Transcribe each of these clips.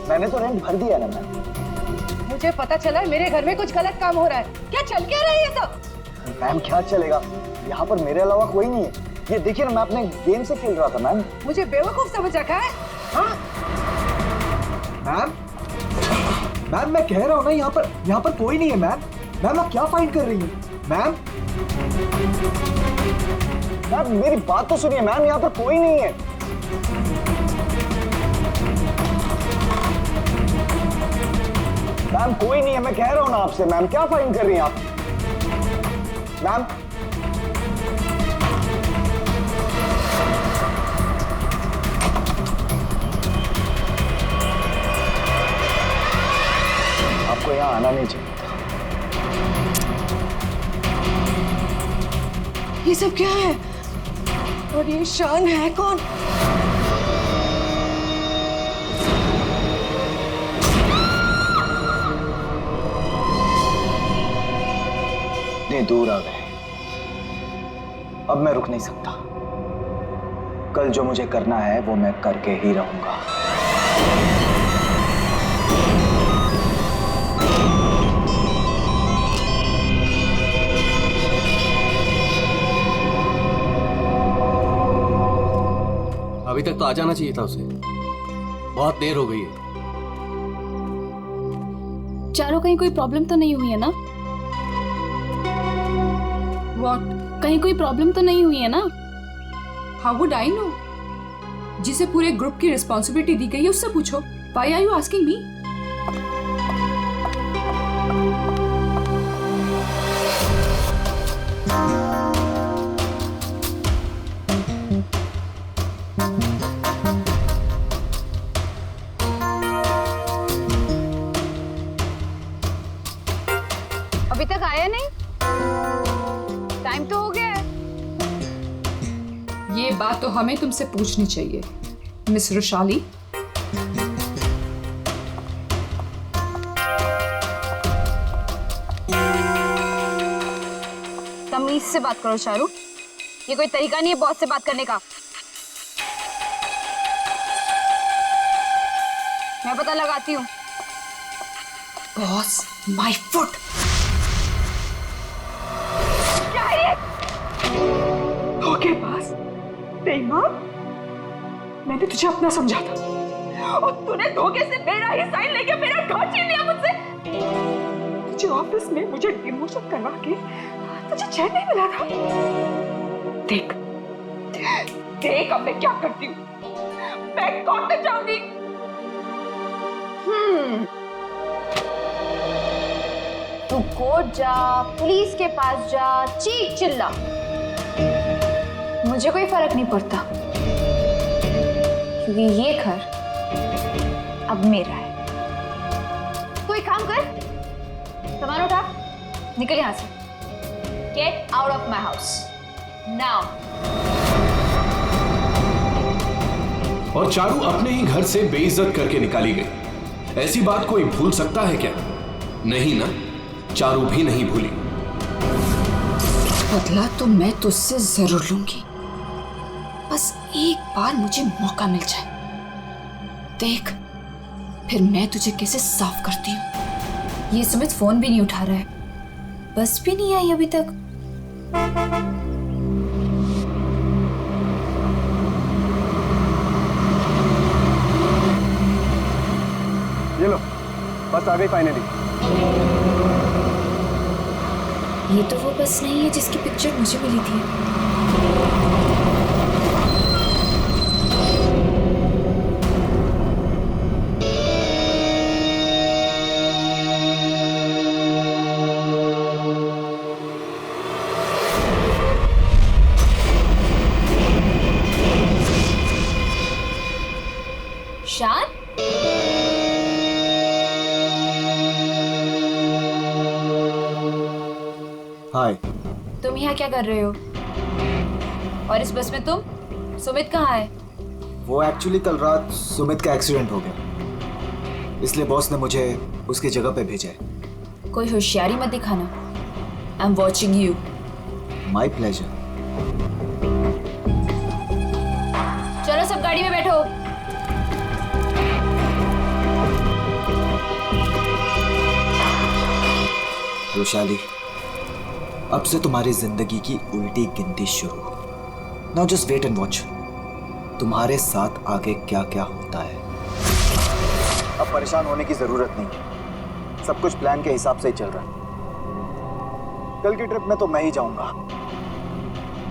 मैंने तो रेंट भर दिया ना मैम। मुझे पता चला है मेरे घर में कुछ गलत काम हो रहा है। क्या चल क्या रहा है ये सब? मैम क्या चलेगा, यहाँ पर मेरे अलावा कोई नहीं है। ये देखिए ना, मैं अपने गेम से खेल रहा था मैम। मुझे बेवकूफ समझ रखा है? हाँ? मैम मैम मैं कह रहा हूँ ना, यहाँ पर कोई नहीं है मैम। मैम आप क्या फाइंड कर रही हैं? मैम मैम मेरी बात तो सुनिए मैम, यहाँ पर कोई नहीं है। मैम कोई नहीं है, मैं कह रहा हूँ ना आपसे। मैम क्या फाइंड कर रही हैं आप? मैम आपको यहाँ आना नहीं चाहिए। ये सब क्या है? और ये शान है कौन? इतने दूर आ गए, अब मैं रुक नहीं सकता। कल जो मुझे करना है वो मैं करके ही रहूंगा। अभी तक तो आ जाना चाहिए था उसे, बहुत देर हो गई है। चारों कहीं कोई प्रॉब्लम तो नहीं हुई है ना? What? कहीं कोई प्रॉब्लम तो नहीं हुई है ना? How would I know? जिसे पूरे ग्रुप की रिस्पॉन्सिबिलिटी दी गई है उससे पूछो। Why are you asking me? अभी तक आया नहीं? टाइम तो हो गया है। ये बात तो हमें तुमसे पूछनी चाहिए, मिस रुशाली। तमीज से बात करो चारू, ये कोई तरीका नहीं है बॉस से बात करने का। मैं पता लगाती हूँ। Boss, my foot. क्या है ये? धोखेबाज, बेईमान। मैंने तुझे अपना समझा था और तूने धोखे से मेरा ही साइन लेके मेरा घर छीन लिया मुझसे। तुझे ऑफिस में मुझे डिमोशन करवा के तुझे चैन नहीं मिला था। देख देख अब मैं क्या करती हूँ। मैं कोर्ट तक जाऊंगी। तू कोर्ट जा, पुलिस के पास जा, चीख चिल्ला, मुझे कोई फर्क नहीं पड़ता, क्योंकि ये घर अब मेरा है। कोई काम कर, सामान उठा, निकल यहां से। Get out of my house now. और चारू अपने ही घर से बेइज्जत करके निकाली गई। ऐसी बात कोई भूल सकता है क्या? नहीं ना, चारू भी नहीं भूली। बदला तो मैं तुझसे जरूर लूंगी, बस एक बार मुझे मौका मिल जाए। देख फिर मैं तुझे कैसे साफ करती हूँ। ये सुमित फोन भी नहीं उठा रहा है, बस भी नहीं आई अभी तक। ये लो, बस आ गई फाइनली। ये तो वो बस नहीं है जिसकी पिक्चर मुझे मिली थी। शान, हाय। तुम यहाँ क्या कर रहे हो? और इस बस में तुम? सुमित कहाँ है? वो एक्चुअली कल रात सुमित का एक्सीडेंट हो गया, इसलिए बॉस ने मुझे उसकी जगह पे भेजा है। कोई होशियारी मत दिखाना। I am watching you. My pleasure. चलो सब गाड़ी में बैठो। वैशाली, अब से तुम्हारी जिंदगी की उल्टी गिनती शुरू। Now just wait and watch तुम्हारे साथ आगे क्या क्या होता है। अब परेशान होने की जरूरत नहीं है, सब कुछ प्लान के हिसाब से ही चल रहा है। कल की ट्रिप में तो मैं ही जाऊंगा।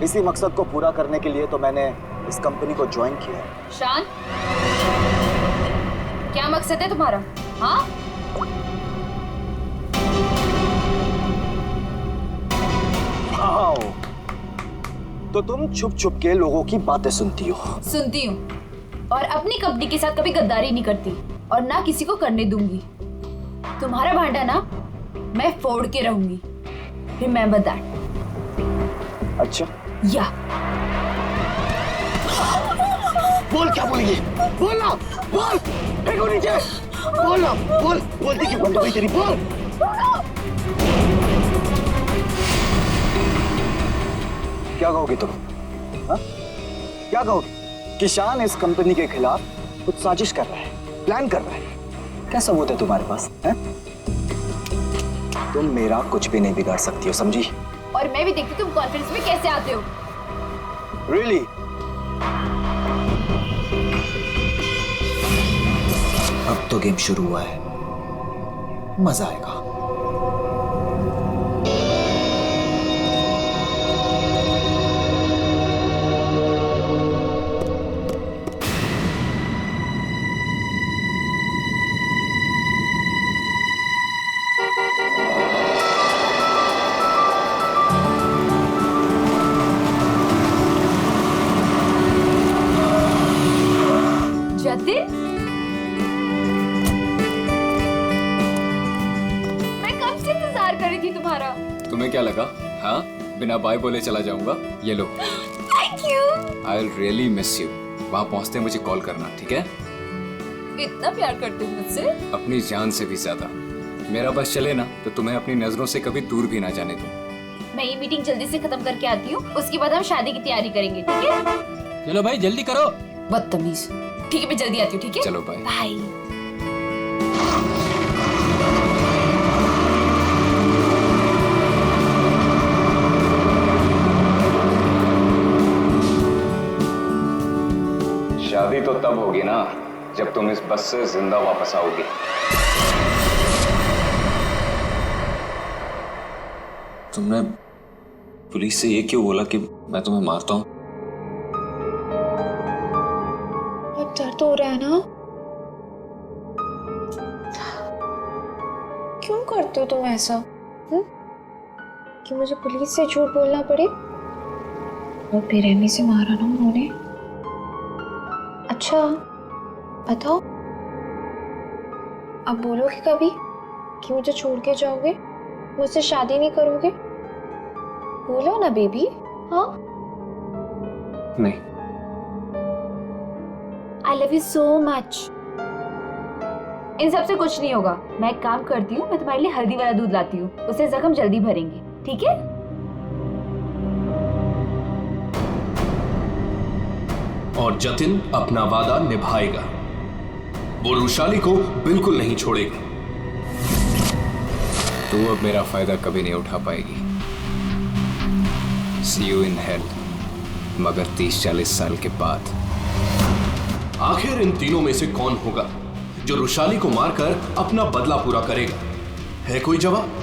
इसी मकसद को पूरा करने के लिए तो मैंने इस कंपनी को ज्वाइन किया है। शान, क्या मकसद है तुम्हारा? हाँ, वाओ, तो तुम छुप छुप के लोगों की बातें सुनती हो। सुनती हूँ, और अपनी कंपनी के साथ कभी गद्दारी नहीं करती और ना किसी को करने दूंगी। तुम्हारा भांडा ना मैं फोड़ के रहूंगी। Remember that. अच्छा, या बोल क्या बोलेगी? बोल ना, बोल। फेंको नीचे, बोल ना, बोल। बोलती क्यों बंद हो गई तेरी? बोल। क्या कहोगी तुम? हाँ? क्या कहोगी? कि शान इस कंपनी के खिलाफ कुछ साजिश कर रहा है, प्लान कर रहा है। क्या सबूत है तुम्हारे पास? है? तुम मेरा कुछ भी नहीं बिगाड़ सकती हो, समझी? और मैं भी देखती तुम कॉन्फ्रेंस में कैसे आते हो। Really? अब तो गेम शुरू हुआ है, मजा आएगा। जतिन, मैं कब से इंतजार कर रही थी तुम्हारा। तुम्हें क्या लगा? हाँ, बिना बाय बोले चला जाऊंगा? ये लो। Thank you. I will really miss you. वहाँ पहुँचते मुझे कॉल करना, ठीक है? इतना प्यार करते हो मुझसे? अपनी जान से भी ज्यादा। मेरा बस चले ना तो तुम्हें अपनी नजरों से कभी दूर भी ना जाने दूं। मैं ये मीटिंग जल्दी से खत्म करके आती हूँ, उसके बाद हम शादी की तैयारी करेंगे, ठीक है? चलो भाई जल्दी करो। बदतमीज। ठीक है, मैं जल्दी आती हूँ, ठीक है? चलो बाय। बाय। शादी तो तब होगी ना जब तुम इस बस से जिंदा वापस आओगी। तुमने पुलिस से ये क्यों बोला कि मैं तुम्हें मारता हूँ? बहुत दर्द हो रहा है ना? क्यों करते हो तुम ऐसा? कि मुझे पुलिस से झूठ बोलना पड़े? और बेरहमी से मारा ना उन्होंने। अच्छा बताओ, अब बोलोगे कभी कि मुझे छोड़ के जाओगे, मुझसे शादी नहीं करोगे? बोलो ना बेबी। हाँ, नहीं। I love you so much. इन सब से कुछ नहीं होगा। मैं एक काम करती हूँ, मैं तुम्हारे लिए हल्दी वाला दूध लाती हूँ, उससे जख्म जल्दी भरेंगे, ठीक है? और जतिन अपना वादा निभाएगा। वो रुशाली को बिल्कुल नहीं छोड़ेगा। तू अब मेरा फायदा कभी नहीं उठा पाएगी। See you in hell, मगर 30-40 साल के बाद। आखिर इन तीनों में से कौन होगा जो रुशाली को मारकर अपना बदला पूरा करेगा? है कोई जवाब?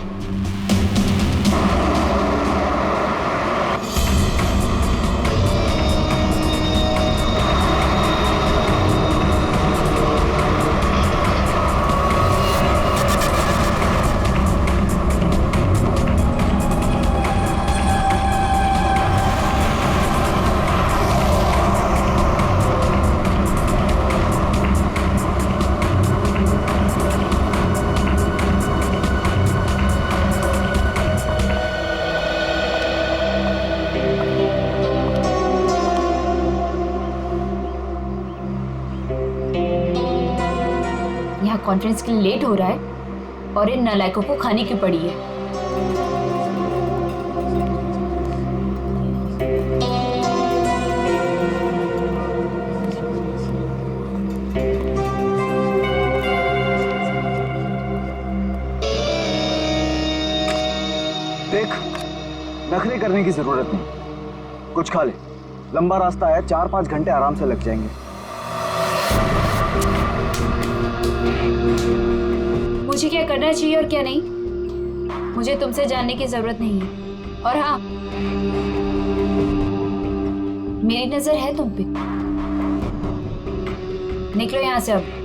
यहाँ कॉन्फ्रेंस के लिए लेट हो रहा है और इन नालायकों को खाने की पड़ी है। देख, नखरे करने की जरूरत नहीं, कुछ खा ले। लंबा रास्ता है, 4-5 घंटे आराम से लग जाएंगे। मुझे क्या करना चाहिए और क्या नहीं, मुझे तुमसे जानने की जरूरत नहीं है। और हाँ, मेरी नजर है तुम पे। निकलो यहां से अब।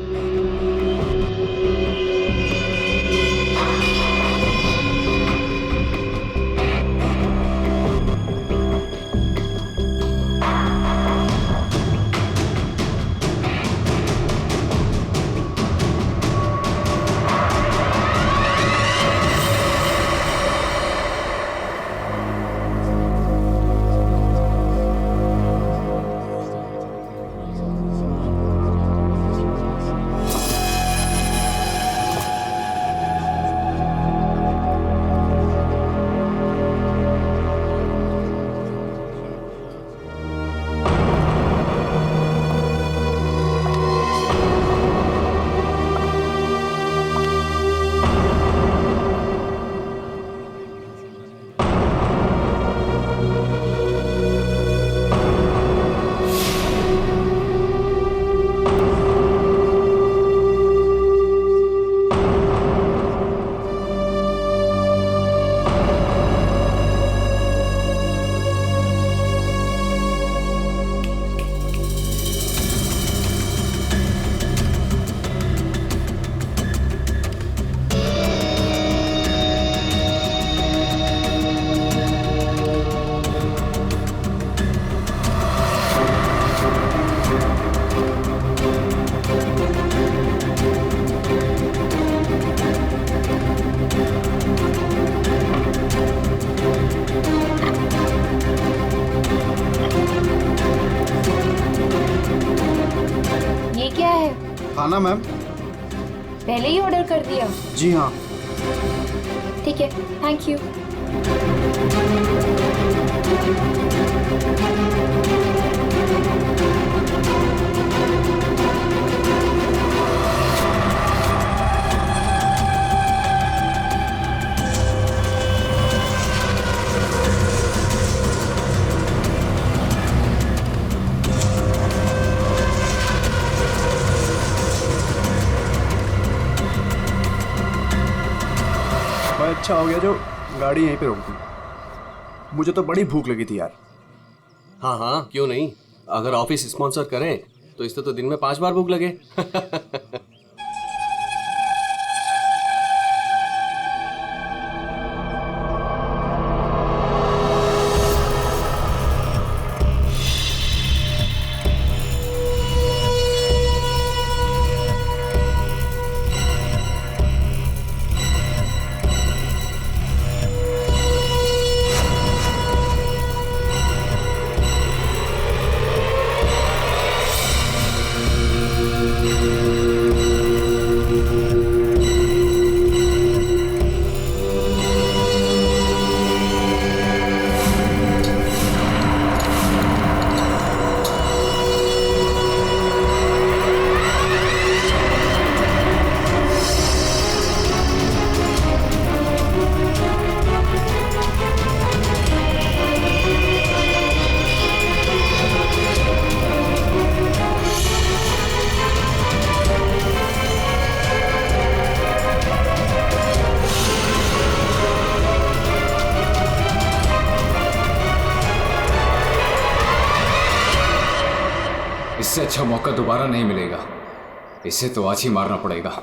खाना मैम? पहले ही ऑर्डर कर दिया? जी हाँ। ठीक है, थैंक यू। अच्छा हो गया जो गाड़ी यहीं पे रोक दी, मुझे तो बड़ी भूख लगी थी यार। हाँ हाँ, क्यों नहीं। अगर ऑफिस स्पॉन्सर करें तो इससे तो दिन में 5 बार भूख लगे। इससे अच्छा मौका दोबारा नहीं मिलेगा, इसे तो आज ही मारना पड़ेगा।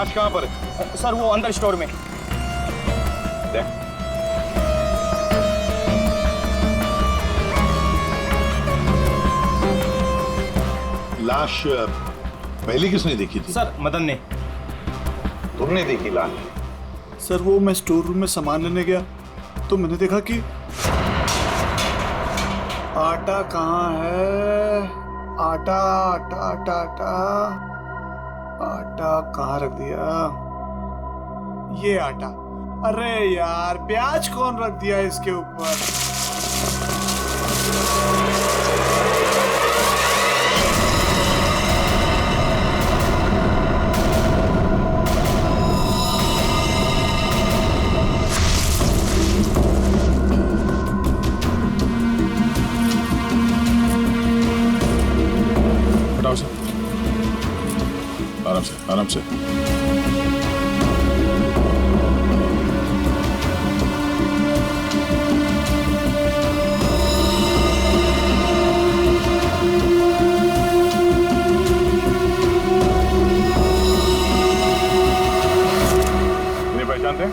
लाश कहाँ पर है? सर वो अंदर स्टोर में। देख लाश पहले किसने देखी थी? सर मदन ने। तुमने देखी लाश? सर वो मैं स्टोर रूम में सामान लेने गया तो मैंने देखा कि आटा कहाँ है? आटा आटा आटा आटा आटा कहाँ रख दिया? ये आटा। अरे यार प्याज कौन रख दिया इसके ऊपर? आराम से आराम से। इन्हें पहचानते हैं?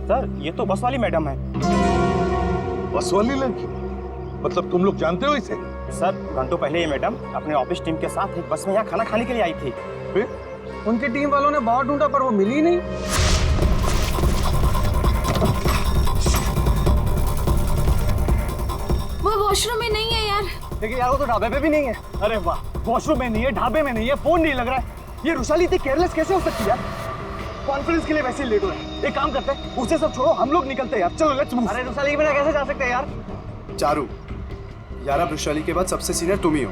सर ये तो बस वाली मैडम है। बस वाली लड़की? मतलब तुम लोग जानते हो इसे? सर घंटों पहले ये मैडम अपने ऑफिस टीम के साथ एक बस में यहाँ खाना खाने के लिए आई थी। फिर उनकी टीम वालों ने बहुत ढूंढा पर वो मिली ही नहीं। वो वॉशरूम में नहीं है यार। देखिए यार वो तो ढाबे पे भी नहीं है। अरे वाह, वॉशरूम में नहीं है, ढाबे में नहीं है, फोन नहीं लग रहा है। ये रुशाली इतनी केयरलेस कैसे हो सकती है यार? कॉन्फ्रेंस के लिए वैसे ही लेट हो रहे हैं। एक काम करते हैं, उसे सब छोड़ो, हम लोग निकलते हैं यार। चलो लेट्स मूव। अरे रुशाली के बिना कैसे जा सकते हैं यार? चारू यार, अब वैशाली के बाद सबसे सीनियर तुम ही हो,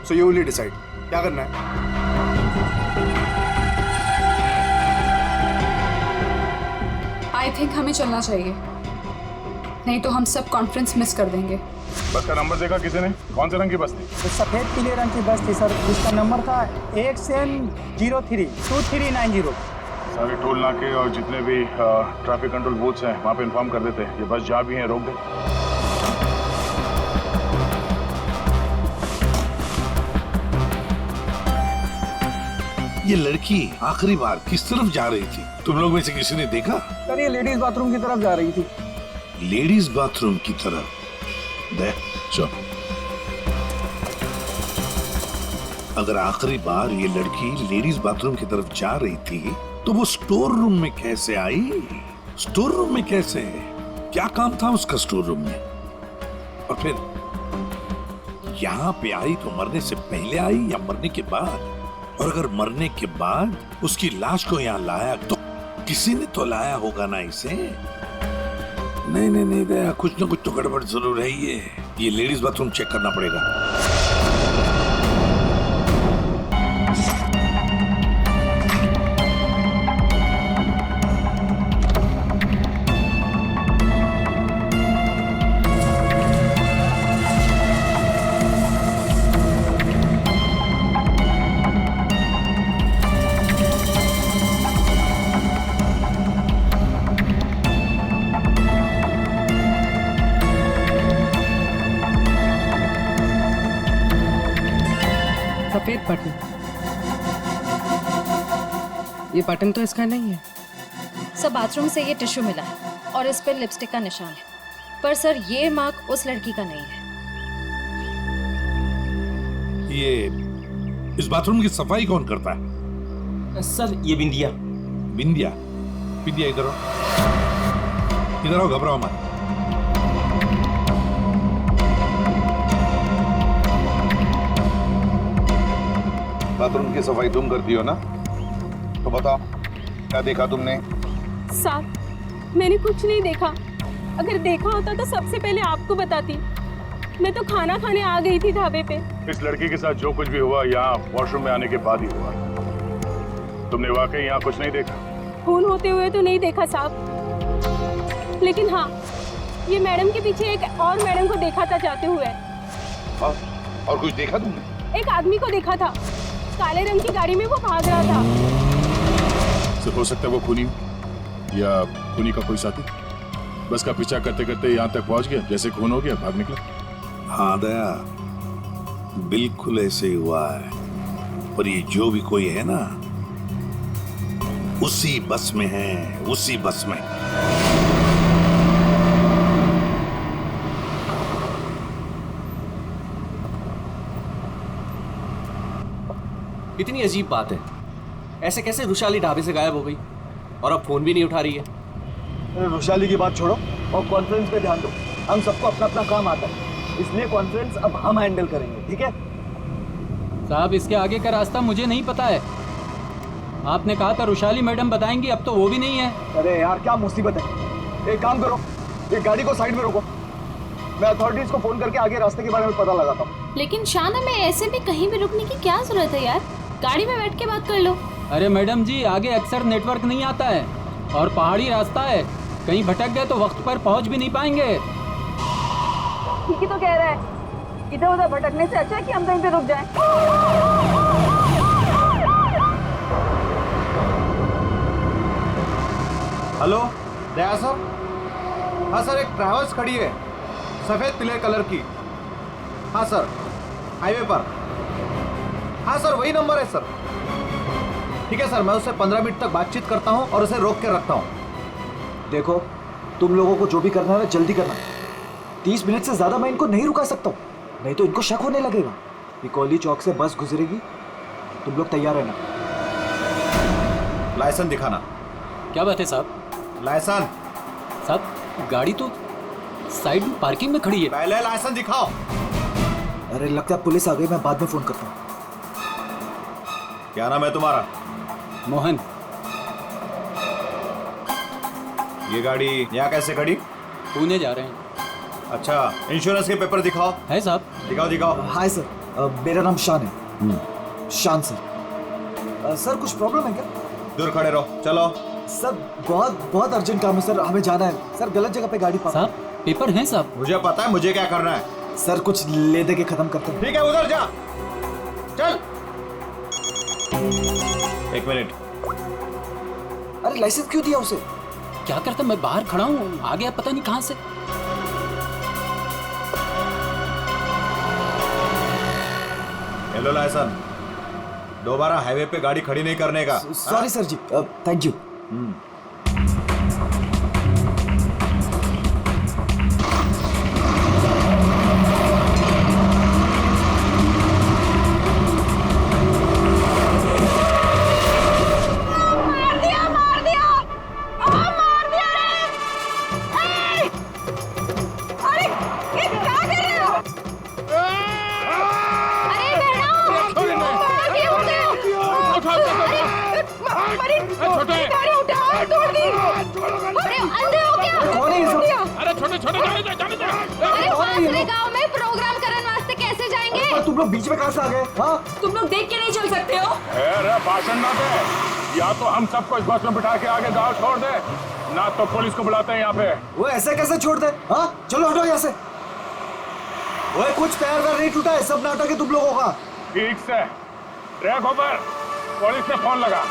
सो यू विल डिसाइड क्या करना है। आई थिंक हमें चलना चाहिए, नहीं तो हम सब कॉन्फ्रेंस मिस कर देंगे। बस का नंबर देखा किसी ने? कौन से रंग की बस थी? सफेद पीले रंग की बस थी सर, जिसका नंबर था XN032390। सारे टोल नाके और जितने भी ट्रैफिक कंट्रोल बूथ्स हैं वहाँ पे इन्फॉर्म कर देते हैं। ये बस जहाँ भी है रोक दे। ये लड़की आखिरी बार किस तरफ जा रही थी? तुम लोग में से किसी ने देखा? सर ये लेडीज बाथरूम की तरफ जा रही थी। लेडीज बाथरूम की तरफ? देख चलो, अगर आखिरी बार ये लड़की लेडीज बाथरूम की तरफ जा रही थी तो वो स्टोर रूम में कैसे आई? स्टोर रूम में कैसे? क्या काम था उसका स्टोर रूम में? और फिर यहाँ पे आई तो मरने से पहले आई या मरने के बाद? और अगर मरने के बाद उसकी लाश को यहाँ लाया तो किसी ने तो लाया होगा ना इसे? नहीं नहीं नहीं दया, कुछ ना कुछ तो गड़बड़ जरूर है। ये लेडीज बाथरूम चेक करना पड़ेगा। सफेद बटन, ये बटन तो इसका नहीं है। सर बाथरूम से ये टिश्यू मिला है और इस पर लिपस्टिक का निशान है, पर सर ये मार्क उस लड़की का नहीं है। ये इस बाथरूम की सफाई कौन करता है? सर ये बिंदिया। बिंदिया? बिंदिया इधर आओ, इधर आओ, घबराओ मत। बाथरूम की सफाई तुम करती हो ना? तो बताओ क्या देखा तुमने? साहब मैंने कुछ नहीं देखा। अगर देखा होता तो सबसे पहले आपको बताती। मैं तो खाना खाने आ गई थी ढाबे पे। इस लड़की के साथ जो कुछ भी हुआ यहाँ वॉशरूम में आने के बाद ही हुआ। तुमने वाकई यहाँ कुछ नहीं देखा? खून होते हुए तो नहीं देखा साहब, लेकिन हाँ ये मैडम के पीछे एक और मैडम को देखा था जाते हुए। और कुछ देखा तुमने? एक आदमी को देखा था, काले रंग की गाड़ी में वो भाग रहा था। सिर्फ हो सकता है वो खूनी या खूनी का कोई साथी बस का पीछा करते करते यहाँ तक पहुँच गया, जैसे खून हो गया भाग निकला। हाँ दया, बिल्कुल ऐसे ही हुआ है। पर ये जो भी कोई है ना, उसी बस में है, उसी बस में। कितनी अजीब बात है, ऐसे कैसे रुशाली ढाबे से गायब हो गई और अब फोन भी नहीं उठा रही है। अरे रुशाली की बात छोड़ो और कॉन्फ्रेंस पे ध्यान दो। हम सबको अपना अपना काम आता है, इसलिए कॉन्फ्रेंस अब हम हैंडल करेंगे, ठीक है? साहब इसके आगे का रास्ता मुझे नहीं पता है। आपने कहा था रुशाली मैडम बताएंगी, अब तो वो भी नहीं है। अरे यार क्या मुसीबत है। एक काम करो, एक गाड़ी को साइड में रोको, मैं अथॉरिटीज को फोन करके आगे रास्ते के बारे में पता लगाता हूँ। लेकिन शान, हमें ऐसे भी कहीं भी रुकने की क्या जरूरत है यार, गाड़ी में बैठ के बात कर लो। अरे मैडम जी, आगे अक्सर नेटवर्क नहीं आता है और पहाड़ी रास्ता है, कहीं भटक गए तो वक्त पर पहुंच भी नहीं पाएंगे। ठीक ही तो कह रहा है, इधर उधर भटकने से अच्छा है कि हम कहीं पे रुक जाएं। हेलो दया सर। हाँ सर, एक ट्रैवल्स खड़ी है सफेद पीले कलर की। हाँ सर, हाईवे पर। हाँ सर, वही नंबर है सर। ठीक है सर, मैं उससे 15 मिनट तक बातचीत करता हूँ और उसे रोक के रखता हूँ। देखो, तुम लोगों को जो भी करना है ना जल्दी करना। 30 मिनट से ज्यादा मैं इनको नहीं रुका सकता हूँ, नहीं तो इनको शक होने लगेगा। बिकौली चौक से बस गुजरेगी, तुम लोग तैयार रहना। लाइसेंस दिखाना। क्या बात है साहब? लाइसेंस साहब, गाड़ी तो साइड में पार्किंग में खड़ी है। पहले लाइसेंस दिखाओ। अरे लगता है पुलिस आ गई, मैं बाद में फोन करता हूँ। क्या नाम है तुम्हारा? मोहन। ये गाड़ी यहाँ कैसे खड़ी? पुणे जा रहे हैं। अच्छा, इंश्योरेंस के पेपर दिखाओ। है साहब? दिखाओ दिखाओ। हाय सर, मेरा नाम शान है। शान सर। सर कुछ प्रॉब्लम है क्या? दूर खड़े रहो, चलो। सर बहुत अर्जेंट काम है सर, हमें जाना है। सर गलत जगह पे गाड़ी पार्क। साहब पेपर हैं साहब? मुझे पता है मुझे क्या करना है। सर कुछ ले दे के खत्म करते हैं। ठीक है, उधर जा, चल। 1 मिनट। अरे लाइसेंस क्यों दिया उसे? क्या करता, मैं बाहर खड़ा हूँ, आ गया पता नहीं कहाँ से। हेलो लाइसेंस, दोबारा हाईवे पे गाड़ी खड़ी नहीं करने का। Sorry sir ji, thank you. तुम लोग बीच में कहां से आ गए? हाँ, तुम लोग देख के नहीं चल सकते हो? अरे भाषण ना दे, या तो हम सबको इस बस में बिठा के आगे गाँव छोड़ दे, ना तो पुलिस को बुलाते हैं यहाँ पे। वो ऐसे कैसे छोड़ दे? हाँ चलो हटो यहाँ से। वो कुछ पैर वैर नहीं टूटा है, सब नाटक है तुम लोगों का। ठीक से ट्रैक ऊपर, पुलिस ने फोन लगा।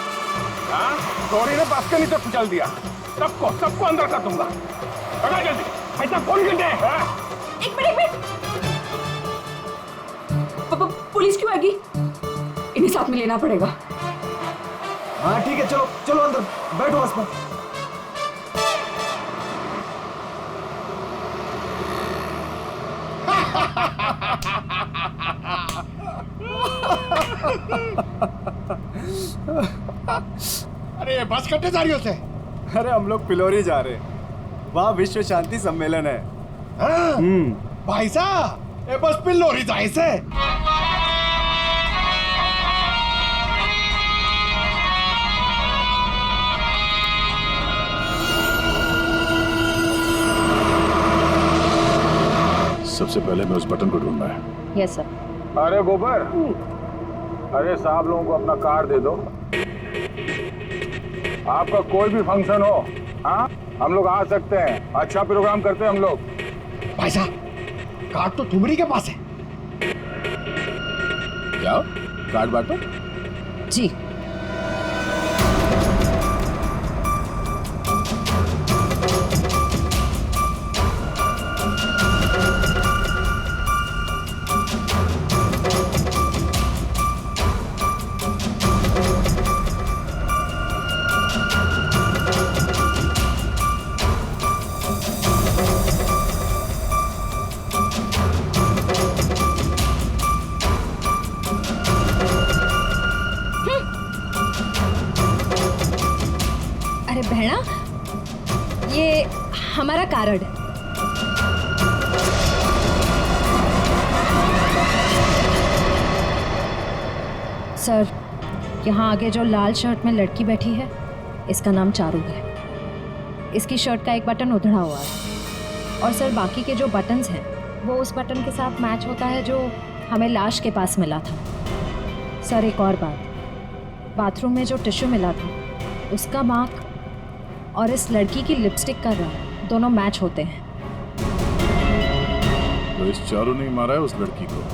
हाँ, चोरी ने बस के नीचे कुचल दिया, सबको अंदर कर दूंगा। पकड़ जल्दी, ऐसा फोन कर दे। एक मिनट। पुलिस क्यों आएगी? इन्हें साथ में लेना पड़ेगा। हाँ ठीक है, चलो चलो अंदर बैठो बस में। अरे बस कट्टे जा रही हो से? अरे हम लोग पिलोरी जा रहे हैं, वहाँ विश्व शांति सम्मेलन है। भाई साहब, ये बस पिलोरी जाए से? सबसे पहले मैं उस बटन को ढूंढना है। Yes sir. अरे गोबर, अरे साहब लोगों को अपना कार्ड दे दो। आपका कोई भी फंक्शन हो, हाँ हम लोग आ सकते हैं, अच्छा प्रोग्राम करते हैं हम लोग। भाई साहब, कार्ड तो ठुमरी के पास है। क्या कार्ड बांटो? जी। है ना, ये हमारा कार्ड है। सर, यहाँ आगे जो लाल शर्ट में लड़की बैठी है, इसका नाम चारू है। इसकी शर्ट का एक बटन उधड़ा हुआ है और सर बाकी के जो बटन्स हैं वो उस बटन के साथ मैच होता है जो हमें लाश के पास मिला था। सर एक और बात, बाथरूम में जो टिश्यू मिला था उसका मार्क और इस लड़की की लिपस्टिक का रंग दोनों मैच होते हैं। तो इस चारू ने मारा है उस लड़की को।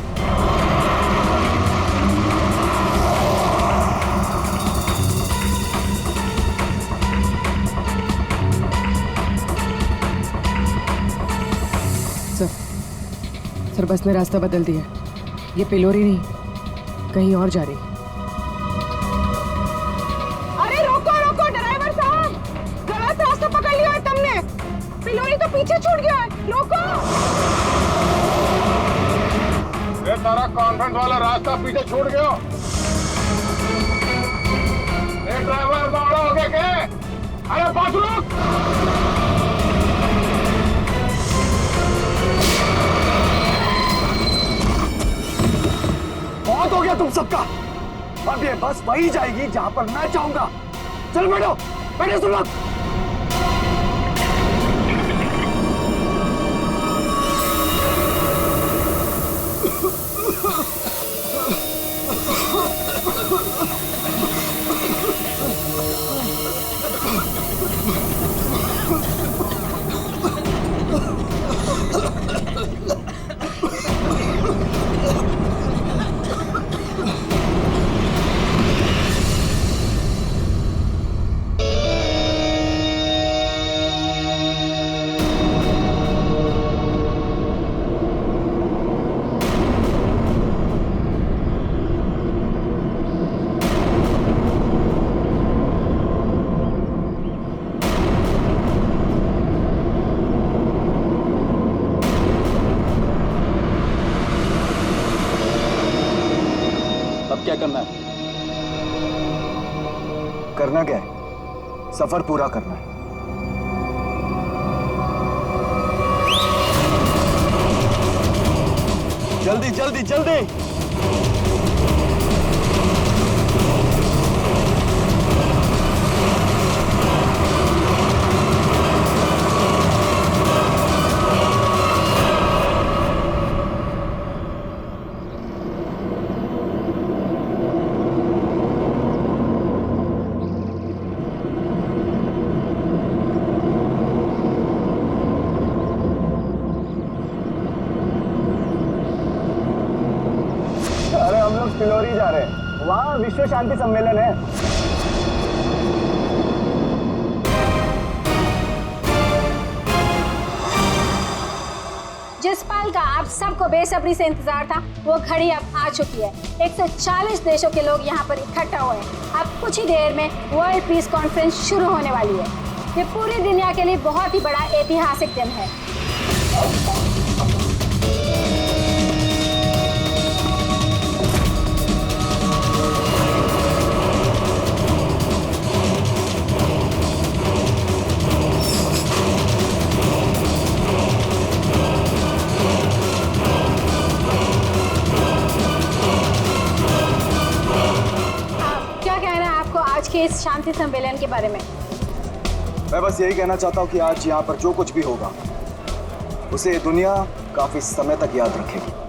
सर बस ने रास्ता बदल दिया, ये पिलोरी नहीं कहीं और जा रही। अरे रोको रोको ड्राइवर साहब, गलत रास्ता पकड़ लिया है तुमने। पिलोरी तो पीछे छूट गया है, रोको। ये तारा कॉन्वेंट वाला रास्ता पीछे छूट गया। ये ड्राइवर बावड़ा हो गया क्या? अरे बात रुक। बहुत हो गया तुम सबका। अब ये बस वही जाएगी जहां पर मैं चाहूंगा। चल बैठो, बैठो तुम लोग। क्या करना है? करना क्या है? सफर पूरा करना है। जल्दी जल्दी जल्दी। पिलोरी जा रहे हैं, वहाँ विश्व शांति सम्मेलन है। जिस पल का आप सबको बेसब्री से इंतजार था वो घड़ी अब आ चुकी है। 140 देशों के लोग यहाँ पर इकट्ठा हुए हैं। अब कुछ ही देर में वर्ल्ड पीस कॉन्फ्रेंस शुरू होने वाली है। ये पूरी दुनिया के लिए बहुत ही बड़ा ऐतिहासिक दिन है। इस शांति सम्मेलन के बारे में मैं बस यही कहना चाहता हूँ कि आज यहाँ पर जो कुछ भी होगा उसे दुनिया काफी समय तक याद रखेगी।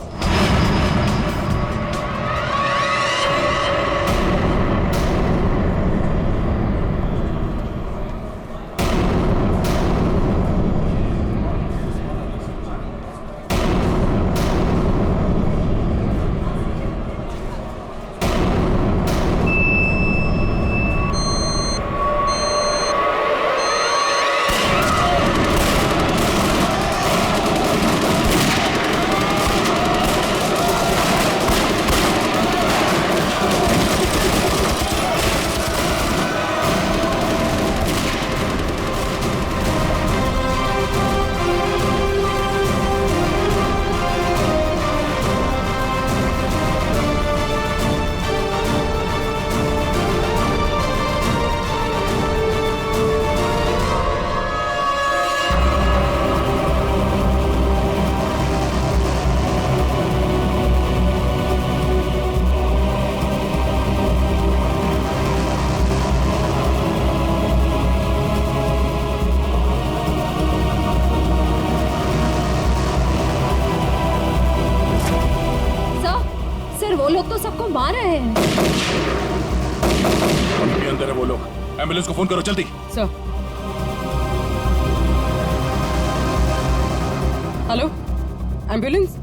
सर वो लोग तो सबको मार रहे हैं। अभी अंदर है वो लोग। एम्बुलेंस को फोन करो जल्दी। सर। Hello, ambulance.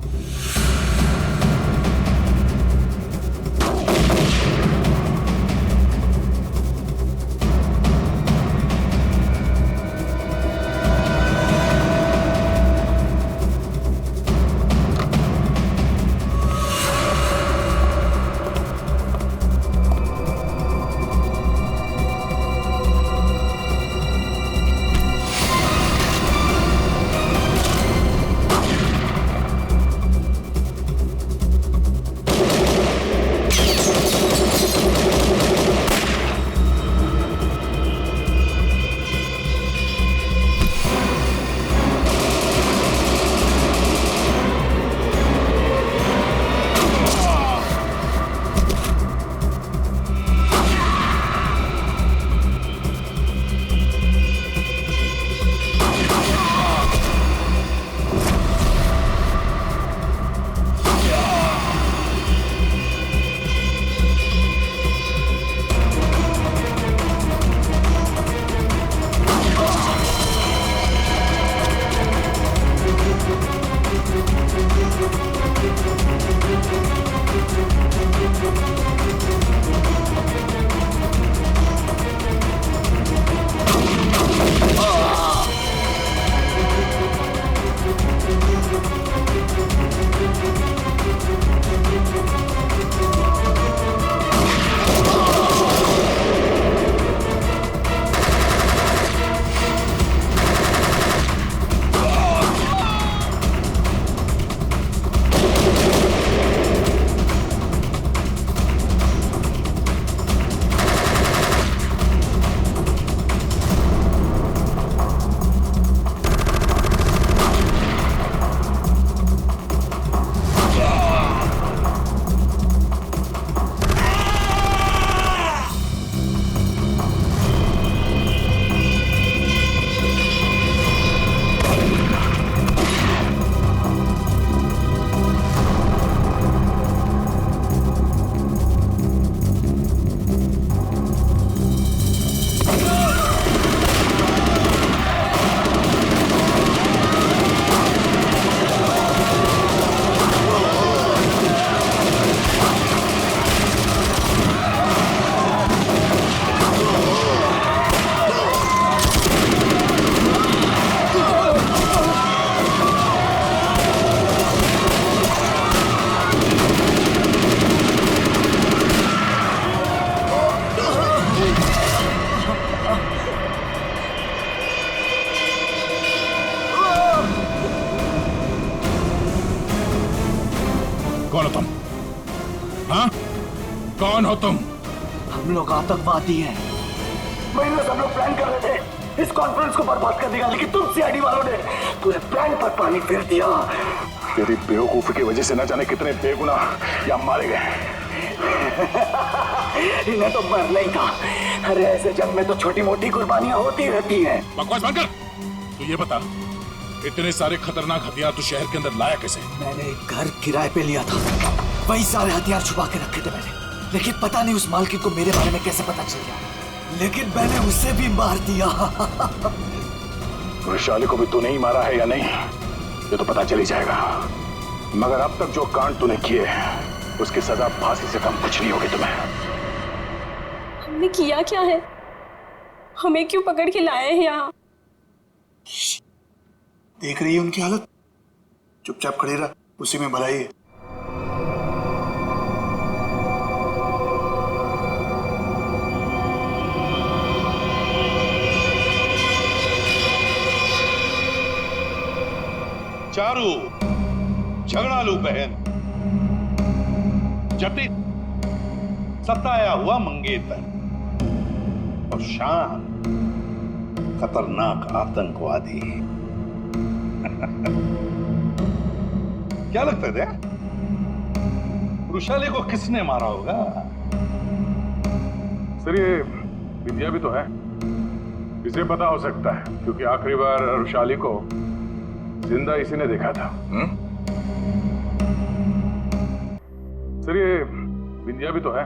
कौन हो तुम? हाँ? कौन हो तुम? हम लोग आतंकवादी हैं। महीनों से हम लोग प्लान कर रहे थे इस कॉन्फ्रेंस को बर्बाद कर देगा, लेकिन तुम सीआईडी वालों ने पूरे प्लान पर पानी फेर दिया। तेरी बेवकूफी की वजह से न जाने कितने बेगुनाह या मारे गए। इन्हें तो मरना ही था। अरे ऐसे जंग में तो छोटी मोटी कुर्बानियां होती रहती हैं। बकवास बंद कर। तू ये बता, इतने सारे खतरनाक हथियार तू शहर के अंदर लाया कैसे? मैंने एक घर किराए पे लिया था, वही सारे हथियार छुपा के रखे थे मैंने। लेकिन पता नहीं उस मालकिन को मेरे बारे में कैसे पता चल गया, लेकिन मैंने उसे भी मार दिया। वैशाली को भी तूने ही मारा है या नहीं, ये तो पता चल ही जाएगा। मगर अब तक जो कांड तूने किए उसकी सजा फांसी से कम कुछ नहीं होगी तुम्हें। हमने किया क्या है? हमें क्यों पकड़ के लाए हैं यहाँ? देख रही है उनकी हालत, चुपचाप खड़े रहा, उसी में भलाई है। चारू, झगड़ालू बहन, जटिल सताया हुआ मंगेतर और शान खतरनाक आतंकवादी। क्या लगता है वृषाली को किसने मारा होगा? सर ये विद्या भी तो है, इसे पता हो सकता है क्योंकि आखिरी बार वृषाली को जिंदा इसी ने देखा था। सर ये बिंदिया भी तो है,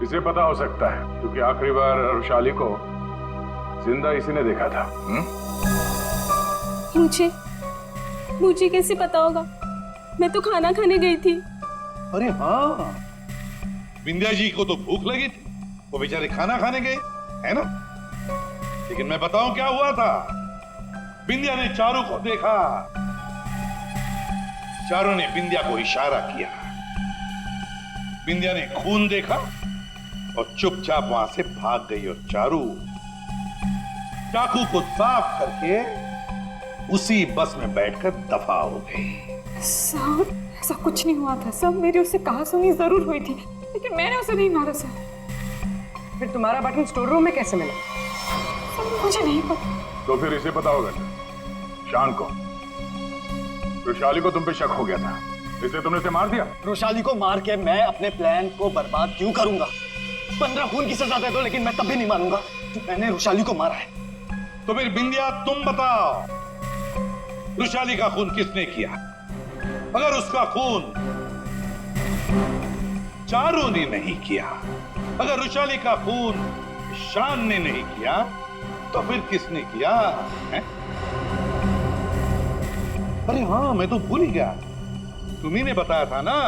इसे पता हो सकता है क्योंकि आखिरी बार रुशाली को जिंदा इसी ने देखा था। मुझे कैसे पता होगा? मैं तो खाना खाने गई थी। अरे हाँ, बिंदिया जी को तो भूख लगी थी, वो बेचारे खाना खाने गए, है ना? लेकिन मैं बताऊं क्या हुआ था। बिंदिया ने चारू को देखा, चारू ने बिंदिया को इशारा किया, बिंदिया ने खून देखा और चुपचाप वहां से भाग गई और चारू चाकू को साफ करके उसी बस में बैठकर दफा हो गई। सर ऐसा कुछ नहीं हुआ था सर, मेरी उससे कहासुनी जरूर हुई थी लेकिन मैंने उसे नहीं मारा सर। फिर तुम्हारा बटन स्टोर रूम में कैसे मिला? सर मुझे नहीं पता। तो फिर इसे पता होगा शान को, रुशाली को तुम पे शक हो गया था इसलिए तुमने इसे मार दिया। रोशाली को मार के मैं अपने प्लान को बर्बाद क्यों करूंगा? 15 खून की सजा दे दो लेकिन मैं तभी नहीं मानूंगा कि मैंने रोशाली को मारा है। तो फिर बिंदिया तुम बताओ, रुशाली का खून किसने किया? अगर उसका खून चारू ने नहीं किया, अगर रुशाली का खून शान ने नहीं किया, तो फिर किसने किया है? अरे हाँ, मैं तो भूल ही गया, तुम्ही ने बताया था ना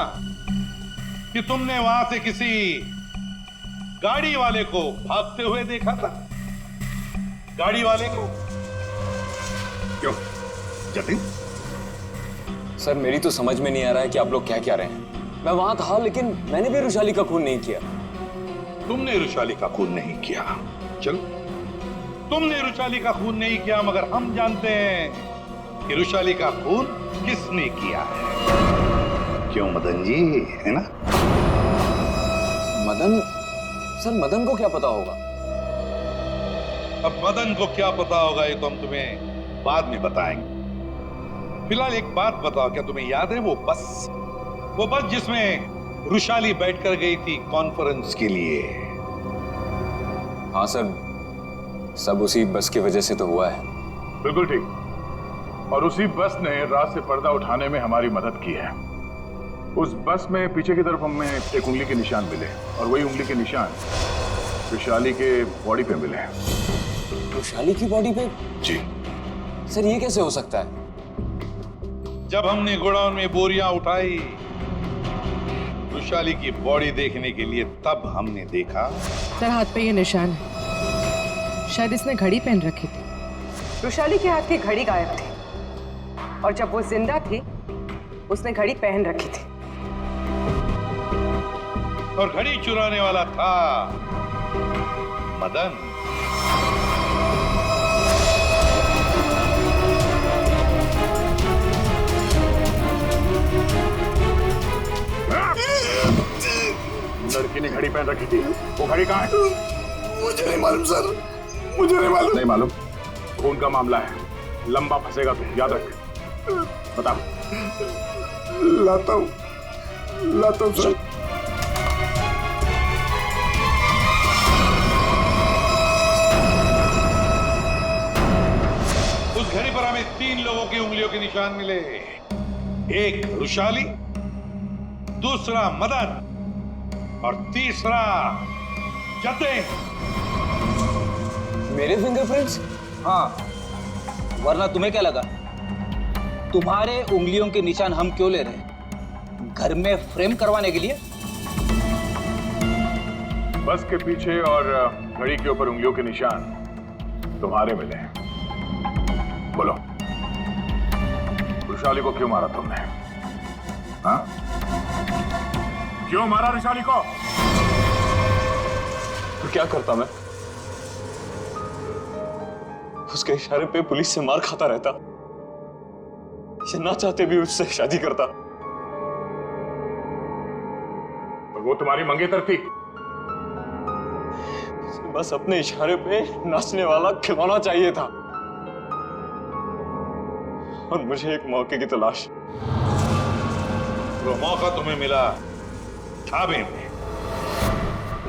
कि तुमने वहां से किसी गाड़ी वाले को भागते हुए देखा था। गाड़ी वाले को क्यों जतिन? सर मेरी तो समझ में नहीं आ रहा है कि आप लोग क्या कह रहे हैं। मैं वहां था लेकिन मैंने भी रुशाली का खून नहीं किया। तुमने रुशाली का खून नहीं किया, चलो तुमने रुशाली का खून नहीं किया, मगर हम जानते हैं कि रुशाली का खून किसने किया है। क्यों मदन जी, है ना? मदन? सर मदन को क्या पता होगा? अब मदन को क्या पता होगा ये तो हम तुम्हें बाद में बताएंगे। फिलहाल एक बात बताओ, क्या तुम्हें याद है वो बस जिसमें रुशाली बैठकर गई थी कॉन्फ्रेंस के लिए? हाँ सर, सब उसी बस की वजह से तो हुआ है। बिल्कुल ठीक, और उसी बस ने रात से पर्दा उठाने में हमारी मदद की है। उस बस में पीछे की तरफ हमें एक उंगली के निशान मिले और वही उंगली के निशान रुशाली के बॉडी पे मिले। रुशाली की बॉडी पे? जी सर, ये कैसे हो सकता है? जब हमने गोडाउन में बोरियां उठाई रुशाली की बॉडी देखने के लिए, तब हमने देखा। सर हाथ पे ये निशान है, शायद इसने घड़ी पहन रखी थी। रुशाली के हाथ की घड़ी गायब थी और जब वो जिंदा थी उसने घड़ी पहन रखी थी। और घड़ी चुराने वाला था मदन। लड़की ने घड़ी पहन रखी थी, वो घड़ी कहाँ है? मुझे नहीं मालूम सर, मुझे नहीं मालूम। नहीं मालूम? खून का मामला है, लंबा फंसेगा तो याद रख। बता। लाता हूँ सर। उस घड़ी पर हमें 3 लोगों की उंगलियों के निशान मिले। एक रुशाली, दूसरा मदन और तीसरा जतिन। मेरे फिंगरप्रिंट्स? हाँ, वरना तुम्हें क्या लगा तुम्हारे उंगलियों के निशान हम क्यों ले रहे हैं? घर में फ्रेम करवाने के लिए? बस के पीछे और घड़ी के ऊपर उंगलियों के निशान तुम्हारे मिले हैं। बोलो, रुशाली को क्यों मारा तुमने? हाँ? क्यों मारा रुशाली को? तो क्या करता मैं? उसके इशारे पे पुलिस से मार खाता रहता, या ना चाहते भी उससे शादी करता। और वो तुम्हारी मंगेतर थी? बस अपने इशारे पे नाचने वाला खिलौना चाहिए था, और मुझे एक मौके की तलाश। वो मौका तुम्हें मिला ढाबे में।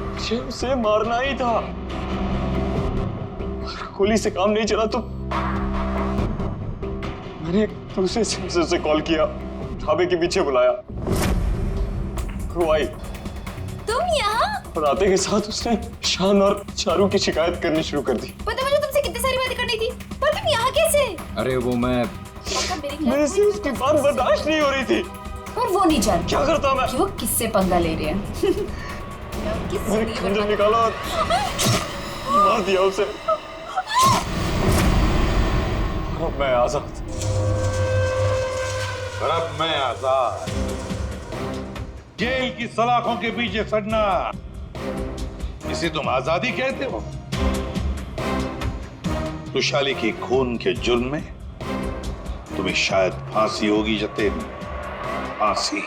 मुझे उसे मारना ही था। गोली से काम नहीं चला तो मैंने एक दूसरे से उसे कॉल किया, ढाबे के पीछे बुलाया। वो आई तुम यहाँ? और आते के साथ उसने शान और चारू की शिकायत करनी शुरू कर दी। पता मुझे तुमसे कितनी सारी बातें करनी थी, पर तुम यहाँ कैसे? अरे वो मैं मेरे से उसकी बात बर्दाश्त नहीं हो रही थी। और वो नहीं जानता क्या करता मैं कि वो किससे पंगा ले रहे हैं। मैंने खंजर निकाला और मार दिया उसे। अब मैं आजाद। अब मैं आजाद। जेल की सलाखों के पीछे सड़ना, इसे तुम आजादी कहते हो? रुशाली के खून के जुर्म में तुम्हें शायद फांसी होगी जतेन, फांसी।